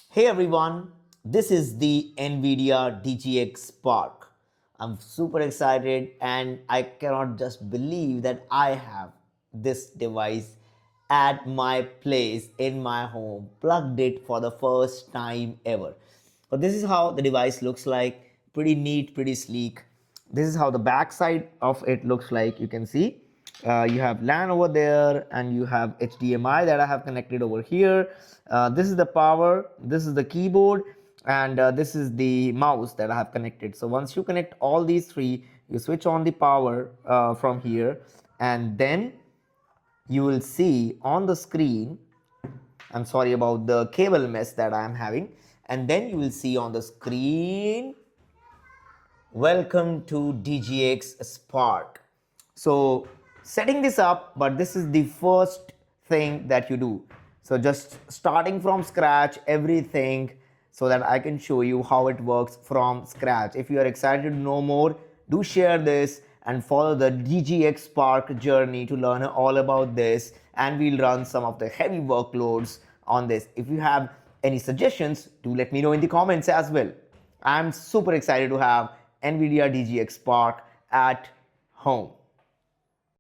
Hey everyone, this is the NVIDIA DGX Spark. I'm super excited and I cannot just believe that I have this device at my place in my home, plugged it for the first time ever. So this is how the device looks like, pretty neat, pretty sleek. This is how the back side of it looks like. You can see you have LAN over there and you have HDMI that I have connected over here. This is the power, this is the keyboard, and this is the mouse that I have connected. So once you connect all these three, you switch on the power from here, and then you will see on the screen, I'm sorry about the cable mess that I am having, and then you will see on the screen, welcome to DGX Spark. So setting this up, but this is the first thing that you do. So just starting from scratch, everything, so that I can show you how it works from scratch. If you are excited to know more, do share this and follow the DGX Spark journey to learn all about this, and we'll run some of the heavy workloads on this. If you have any suggestions, do let me know in the comments as well. I'm super excited to have NVIDIA DGX Spark at home.